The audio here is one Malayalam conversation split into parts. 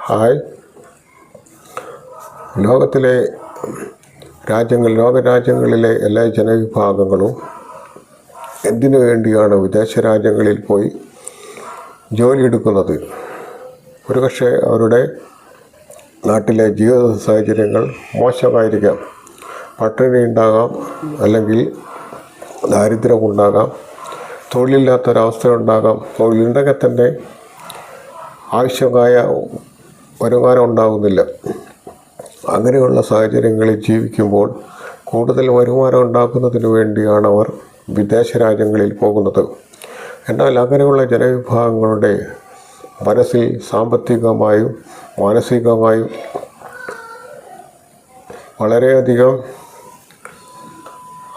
ഹായ്. ലോകത്തിലെ ലോകരാജ്യങ്ങളിലെ എല്ലാ ജനവിഭാഗങ്ങളും എന്തിനു വേണ്ടിയാണ് വിദേശ രാജ്യങ്ങളിൽ പോയി ജോലിയെടുക്കുന്നത്? ഒരുപക്ഷെ അവരുടെ നാട്ടിലെ ജീവിത സാഹചര്യങ്ങൾ മോശമായിരിക്കാം. പട്ടിണി ഉണ്ടാകാം, അല്ലെങ്കിൽ ദാരിദ്ര്യമുണ്ടാകാം, തൊഴിലില്ലാത്തൊരവസ്ഥ ഉണ്ടാകാം. തൊഴിലുണ്ടെങ്കിൽ തന്നെ ആവശ്യമായ വരുമാനം ഉണ്ടാകുന്നില്ല. അങ്ങനെയുള്ള സാഹചര്യങ്ങളിൽ ജീവിക്കുമ്പോൾ കൂടുതൽ വരുമാനം ഉണ്ടാക്കുന്നതിന് വേണ്ടിയാണ് അവർ വിദേശ രാജ്യങ്ങളിൽ പോകുന്നത്. എന്നാൽ അങ്ങനെയുള്ള ജനവിഭാഗങ്ങളുടെ മനസ്സിൽ സാമ്പത്തികമായും മാനസികമായും വളരെയധികം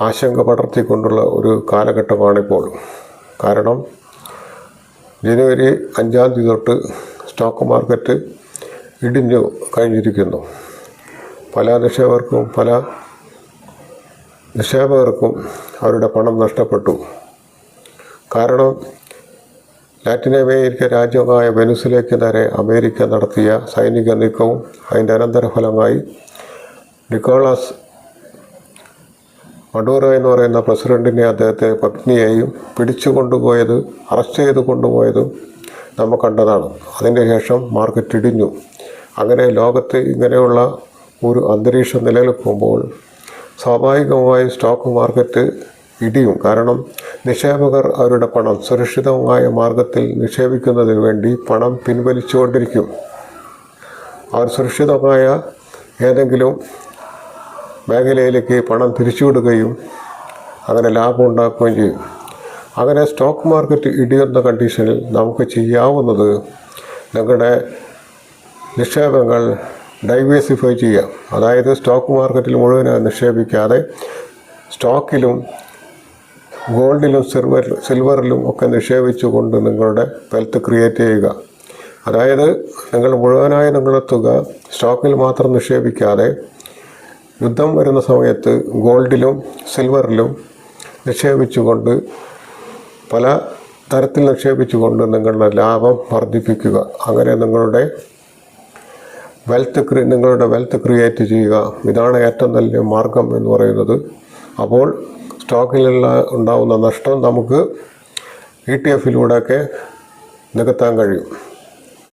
ആശങ്ക പടർത്തിക്കൊണ്ടുള്ള ഒരു കാലഘട്ടമാണിപ്പോൾ. കാരണം ജനുവരി 5 തൊട്ട് സ്റ്റോക്ക് മാർക്കറ്റ് ഇടിഞ്ഞു കഴിഞ്ഞിരിക്കുന്നു. പല നിക്ഷേപകർക്കും അവരുടെ പണം നഷ്ടപ്പെട്ടു. കാരണം ലാറ്റിൻ അമേരിക്ക രാജ്യമായ വെനിസ്വേലയ്ക്ക് നേരെ അമേരിക്ക നടത്തിയ സൈനിക നീക്കവും അതിൻ്റെ അനന്തരഫലമായി നിക്കോളാസ് മഡൂറോ എന്ന് പറയുന്ന പ്രസിഡന്റിനെ അദ്ദേഹത്തെ പത്നിയെയും അറസ്റ്റ് ചെയ്ത് കൊണ്ടുപോയതും നമ്മൾ കണ്ടതാണ്. അതിൻ്റെ ശേഷം മാർക്കറ്റ് ഇടിഞ്ഞു. അങ്ങനെ ലോകത്ത് ഇങ്ങനെയുള്ള ഒരു അന്തരീക്ഷം നിലനിൽക്കുമ്പോൾ സ്വാഭാവികമായി സ്റ്റോക്ക് മാർക്കറ്റ് ഇടിയും. കാരണം നിക്ഷേപകർ അവരുടെ പണം സുരക്ഷിതമായ മാർഗത്തിൽ നിക്ഷേപിക്കുന്നതിന് വേണ്ടി പണം പിൻവലിച്ചുകൊണ്ടിരിക്കും. അവർ സുരക്ഷിതമായ ഏതെങ്കിലും മേഖലയിലേക്ക് പണം തിരിച്ചുവിടുകയും അങ്ങനെ ലാഭം ഉണ്ടാക്കുകയും ചെയ്യും. അങ്ങനെ സ്റ്റോക്ക് മാർക്കറ്റ് ഇടിയുന്ന കണ്ടീഷനിൽ നമുക്ക് ചെയ്യാവുന്നത് നിങ്ങളുടെ നിക്ഷേപങ്ങൾ ഡൈവേഴ്സിഫൈ ചെയ്യാം. അതായത് സ്റ്റോക്ക് മാർക്കറ്റിൽ മുഴുവനായി നിക്ഷേപിക്കാതെ സ്റ്റോക്കിലും ഗോൾഡിലും സിൽവറിലും ഒക്കെ നിക്ഷേപിച്ചുകൊണ്ട് നിങ്ങളുടെ വെൽത്ത് ക്രിയേറ്റ് ചെയ്യുക. അതായത് നിങ്ങൾ മുഴുവനായി നിങ്ങളുടെ തുക സ്റ്റോക്കിൽ മാത്രം നിക്ഷേപിക്കാതെ യുദ്ധം വരുന്ന സമയത്ത് ഗോൾഡിലും സിൽവറിലും നിക്ഷേപിച്ചുകൊണ്ട് പല തരത്തിൽ നിക്ഷേപിച്ചുകൊണ്ട് നിങ്ങളുടെ ലാഭം വർദ്ധിപ്പിക്കുക. അങ്ങനെ നിങ്ങളുടെ വെൽത്ത് ക്രിയേറ്റ് ചെയ്യുക. ഇതാണ് ഏറ്റവും നല്ല മാർഗം എന്ന് പറയുന്നത്. അപ്പോൾ സ്റ്റോക്കിലുള്ള ഉണ്ടാകുന്ന നഷ്ടം നമുക്ക് ETF നികത്താൻ കഴിയും.